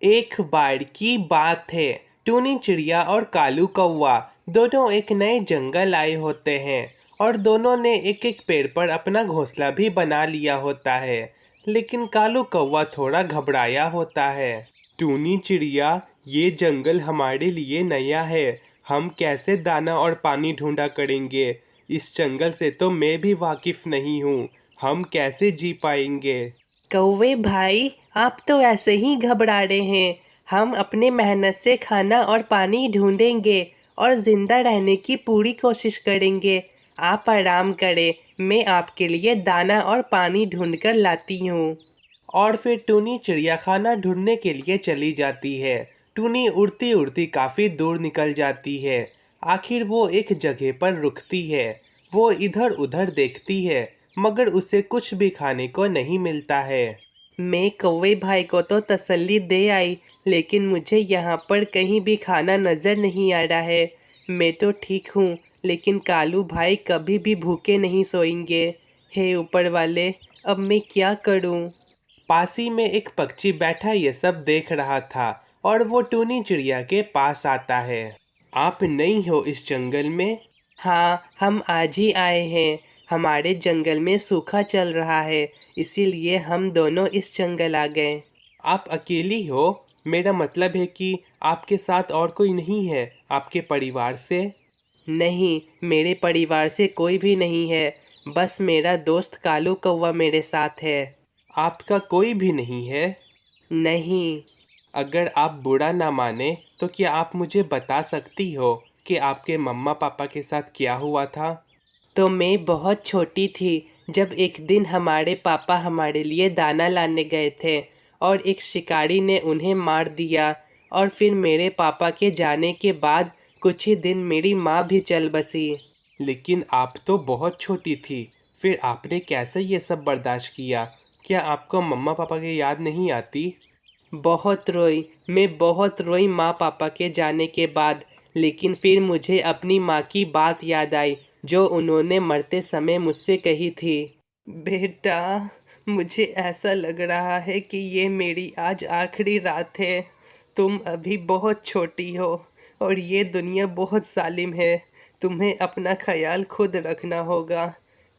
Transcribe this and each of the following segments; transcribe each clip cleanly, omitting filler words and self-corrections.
एक बार की बात है। टूनी चिड़िया और कालू कौवा दोनों एक नए जंगल आए होते हैं और दोनों ने एक एक पेड़ पर अपना घोंसला भी बना लिया होता है। लेकिन कालू कौवा थोड़ा घबराया होता है। टूनी चिड़िया, ये जंगल हमारे लिए नया है। हम कैसे दाना और पानी ढूंढा करेंगे? इस जंगल से तो मैं भी वाकिफ नहीं हूँ। हम कैसे जी पाएंगे? कौवे भाई, आप तो ऐसे ही घबरा रहे हैं। हम अपने मेहनत से खाना और पानी ढूंढेंगे और जिंदा रहने की पूरी कोशिश करेंगे। आप आराम करें, मैं आपके लिए दाना और पानी ढूंढकर लाती हूँ। और फिर टूनी चिड़िया खाना ढूंढने के लिए चली जाती है। टूनी उड़ती उड़ती काफ़ी दूर निकल जाती है। आखिर वो एक जगह पर रुकती है। वो इधर उधर देखती है, मगर उसे कुछ भी खाने को नहीं मिलता है। मैं कौवे भाई को तो तसल्ली दे आई, लेकिन मुझे यहाँ पर कहीं भी खाना नज़र नहीं आ रहा है। मैं तो ठीक हूँ, लेकिन कालू भाई कभी भी भूखे नहीं सोएंगे। हे ऊपर वाले, अब मैं क्या करूँ? पास ही में एक पक्षी बैठा ये सब देख रहा था और वो टूनी चिड़िया के पास आता है। आप नई हो इस जंगल में? हाँ, हम आज ही आए हैं। हमारे जंगल में सूखा चल रहा है, इसीलिए हम दोनों इस जंगल आ गए। आप अकेली हो? मेरा मतलब है कि आपके साथ और कोई नहीं है आपके परिवार से? नहीं, मेरे परिवार से कोई भी नहीं है। बस मेरा दोस्त कालू कौवा मेरे साथ है। आपका कोई भी नहीं है? नहीं। अगर आप बुरा ना माने तो क्या आप मुझे बता सकती हो कि आपके मम्मा पापा के साथ क्या हुआ था? तो मैं बहुत छोटी थी जब एक दिन हमारे पापा हमारे लिए दाना लाने गए थे और एक शिकारी ने उन्हें मार दिया। और फिर मेरे पापा के जाने के बाद कुछ ही दिन मेरी माँ भी चल बसी। लेकिन आप तो बहुत छोटी थी, फिर आपने कैसे ये सब बर्दाश्त किया? क्या आपको मम्मा पापा की याद नहीं आती? बहुत रोई, मैं बहुत रोई माँ पापा के जाने के बाद। लेकिन फिर मुझे अपनी माँ की बात याद आई जो उन्होंने मरते समय मुझसे कही थी। बेटा, मुझे ऐसा लग रहा है कि ये मेरी आज आखिरी रात है। तुम अभी बहुत छोटी हो और ये दुनिया बहुत जालिम है। तुम्हें अपना ख्याल खुद रखना होगा।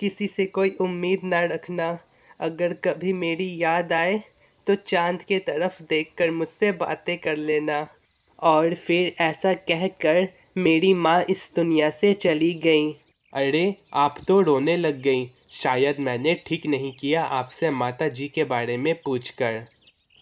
किसी से कोई उम्मीद ना रखना। अगर कभी मेरी याद आए तो चांद के तरफ देखकर मुझसे बातें कर लेना। और फिर ऐसा कहकर मेरी माँ इस दुनिया से चली गई। अरे, आप तो रोने लग गई। शायद मैंने ठीक नहीं किया आपसे माता जी के बारे में पूछकर।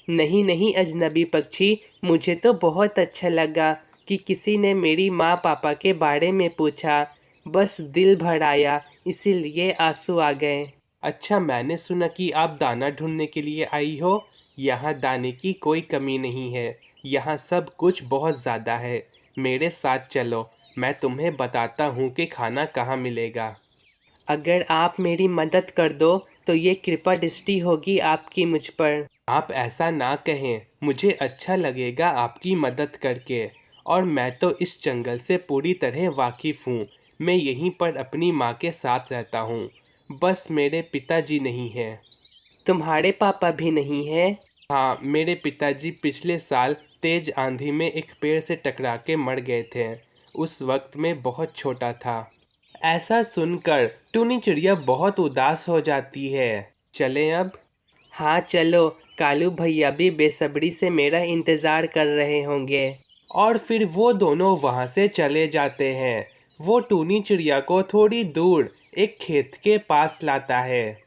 नहीं नहीं अजनबी पक्षी, मुझे तो बहुत अच्छा लगा कि किसी ने मेरी माँ पापा के बारे में पूछा। बस दिल भर आया, इसीलिए आंसू आ गए। अच्छा, मैंने सुना कि आप दाना ढूंढने के लिए आई हो। यहाँ दाने की कोई कमी नहीं है। यहाँ सब कुछ बहुत ज़्यादा है। मेरे साथ चलो, मैं तुम्हें बताता हूँ कि खाना कहाँ मिलेगा। अगर आप मेरी मदद कर दो तो ये कृपा दृष्टि होगी आपकी मुझ पर। आप ऐसा ना कहें, मुझे अच्छा लगेगा आपकी मदद करके। और मैं तो इस जंगल से पूरी तरह वाकिफ़ हूँ। मैं यहीं पर अपनी माँ के साथ रहता हूँ। बस मेरे पिताजी नहीं हैं। तुम्हारे पापा भी नहीं हैं? हाँ, मेरे पिताजी पिछले साल तेज आंधी में एक पेड़ से टकरा के मर गए थे। उस वक्त मैं बहुत छोटा था। ऐसा सुनकर टूनी चिड़िया बहुत उदास हो जाती है। चलें अब? हाँ चलो, कालू भैया भी बेसब्री से मेरा इंतज़ार कर रहे होंगे। और फिर वो दोनों वहाँ से चले जाते हैं। वो टूनी चिड़िया को थोड़ी दूर एक खेत के पास लाता है।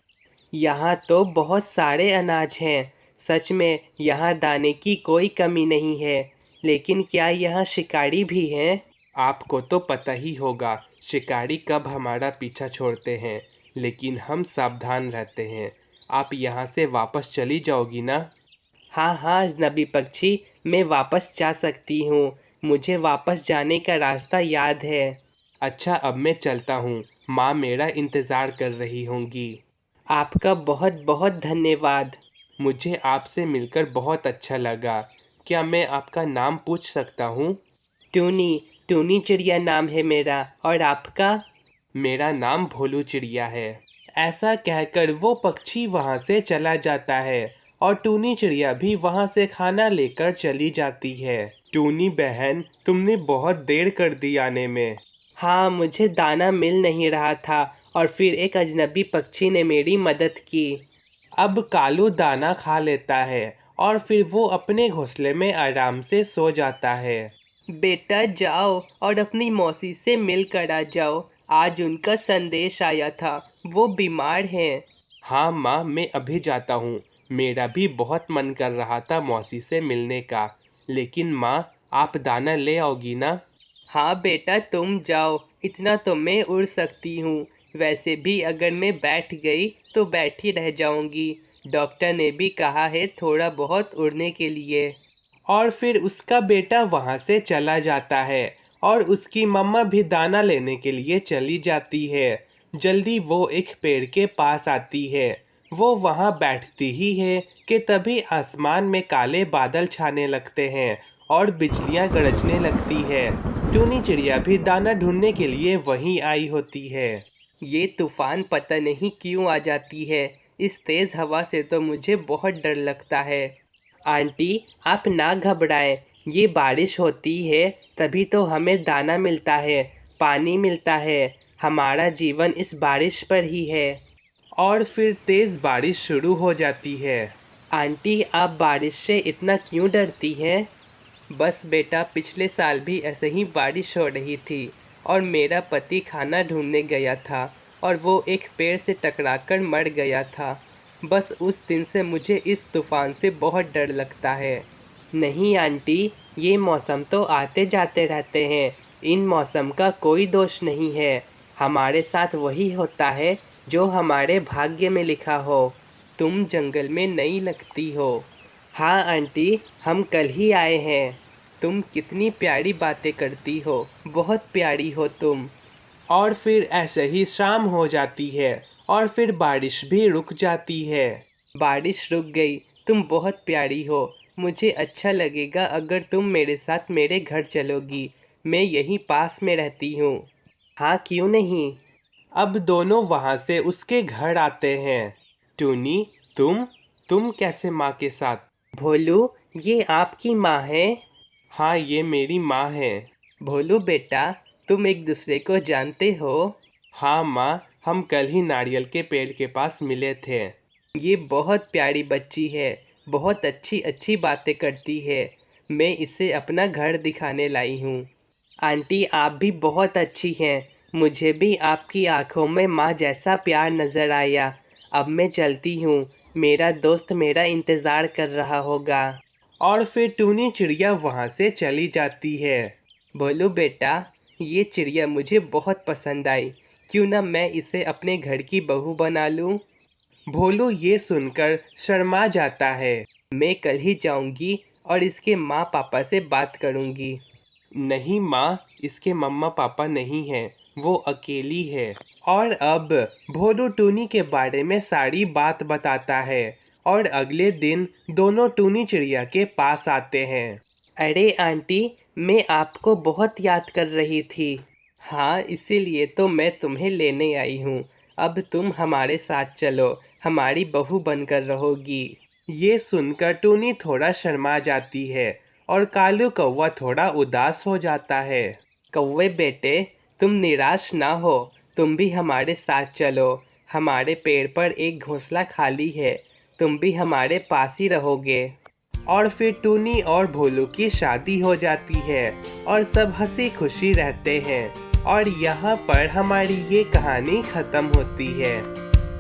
यहाँ तो बहुत सारे अनाज हैं। सच में यहाँ दाने की कोई कमी नहीं है। लेकिन क्या यहाँ शिकारी भी हैं? आपको तो पता ही होगा शिकारी कब हमारा पीछा छोड़ते हैं, लेकिन हम सावधान रहते हैं। आप यहाँ से वापस चली जाओगी ना? हाँ हाँ अजनबी पक्षी, मैं वापस जा सकती हूँ। मुझे वापस जाने का रास्ता याद है। अच्छा, अब मैं चलता हूँ। माँ मेरा इंतज़ार कर रही होंगी। आपका बहुत बहुत धन्यवाद। मुझे आपसे मिलकर बहुत अच्छा लगा। क्या मैं आपका नाम पूछ सकता हूँ? टूनी, टूनी चिड़िया नाम है मेरा। और आपका? मेरा नाम भोलू चिड़िया है। ऐसा कहकर वो पक्षी वहाँ से चला जाता है और टूनी चिड़िया भी वहाँ से खाना लेकर चली जाती है। टूनी बहन, तुमने बहुत देर कर दी आने में। हाँ, मुझे दाना मिल नहीं रहा था और फिर एक अजनबी पक्षी ने मेरी मदद की। अब कालू दाना खा लेता है और फिर वो अपने घोंसले में आराम से सो जाता है। बेटा जाओ और अपनी मौसी से मिल कर आ जाओ, आज उनका संदेश आया था, वो बीमार हैं। हाँ माँ, मैं अभी जाता हूँ। मेरा भी बहुत मन कर रहा था मौसी से मिलने का। लेकिन माँ, आप दाना ले आओगी ना? हाँ बेटा, तुम जाओ, इतना तो मैं उड़ सकती हूँ। वैसे भी अगर मैं बैठ गई तो बैठी रह जाऊंगी। डॉक्टर ने भी कहा है थोड़ा बहुत उड़ने के लिए। और फिर उसका बेटा वहाँ से चला जाता है और उसकी मम्मा भी दाना लेने के लिए चली जाती है। जल्दी वो एक पेड़ के पास आती है। वो वहाँ बैठती ही है कि तभी आसमान में काले बादल छाने लगते हैं और बिजलियाँ गरजने लगती है। टूनी चिड़िया भी दाना ढूंढने के लिए वहीं आई होती है। ये तूफान पता नहीं क्यों आ जाती है। इस तेज़ हवा से तो मुझे बहुत डर लगता है। आंटी, आप ना घबराएं, ये बारिश होती है तभी तो हमें दाना मिलता है, पानी मिलता है। हमारा जीवन इस बारिश पर ही है। और फिर तेज़ बारिश शुरू हो जाती है। आंटी, आप बारिश से इतना क्यों डरती हैं? बस बेटा, पिछले साल भी ऐसे ही बारिश हो रही थी और मेरा पति खाना ढूंढने गया था और वो एक पेड़ से टकराकर मर गया था। बस उस दिन से मुझे इस तूफ़ान से बहुत डर लगता है। नहीं आंटी, ये मौसम तो आते जाते रहते हैं, इन मौसम का कोई दोष नहीं है। हमारे साथ वही होता है जो हमारे भाग्य में लिखा हो। तुम जंगल में नई लगती हो। हाँ आंटी, हम कल ही आए हैं। तुम कितनी प्यारी बातें करती हो, बहुत प्यारी हो तुम। और फिर ऐसे ही शाम हो जाती है और फिर बारिश भी रुक जाती है। बारिश रुक गई, तुम बहुत प्यारी हो। मुझे अच्छा लगेगा अगर तुम मेरे साथ मेरे घर चलोगी। मैं यहीं पास में रहती हूँ। हाँ, क्यों नहीं। अब दोनों वहाँ से उसके घर आते हैं। टूनी, तुम कैसे माँ के साथ? भोलू, ये आपकी माँ है? हाँ, ये मेरी माँ है। भोलू बेटा, तुम एक दूसरे को जानते हो? हाँ माँ, हम कल ही नारियल के पेड़ के पास मिले थे। ये बहुत प्यारी बच्ची है, बहुत अच्छी अच्छी बातें करती है। मैं इसे अपना घर दिखाने लाई हूँ। आंटी, आप भी बहुत अच्छी हैं। मुझे भी आपकी आंखों में माँ जैसा प्यार नज़र आया। अब मैं चलती हूँ, मेरा दोस्त मेरा इंतज़ार कर रहा होगा। और फिर टूनी चिड़िया वहाँ से चली जाती है। भोलू बेटा, ये चिड़िया मुझे बहुत पसंद आई। क्यों ना मैं इसे अपने घर की बहू बना लूँ? भोलू ये सुनकर शर्मा जाता है। मैं कल ही जाऊंगी और इसके माँ पापा से बात करूंगी। नहीं माँ, इसके मम्मा पापा नहीं हैं, वो अकेली है। और अब भोलू टूनी के बारे में सारी बात बताता है और अगले दिन दोनों टूनी चिड़िया के पास आते हैं। अरे आंटी, मैं आपको बहुत याद कर रही थी। हाँ, इसीलिए तो मैं तुम्हें लेने आई हूँ। अब तुम हमारे साथ चलो, हमारी बहू बनकर रहोगी। ये सुनकर टूनी थोड़ा शर्मा जाती है और कालू कौवा थोड़ा उदास हो जाता है। कौवे बेटे, तुम निराश ना हो, तुम भी हमारे साथ चलो। हमारे पेड़ पर एक घोंसला खाली है, तुम भी हमारे पास ही रहोगे। और फिर टूनी और भोलू की शादी हो जाती है और सब हंसी खुशी रहते हैं। और यहाँ पर हमारी ये कहानी ख़त्म होती है।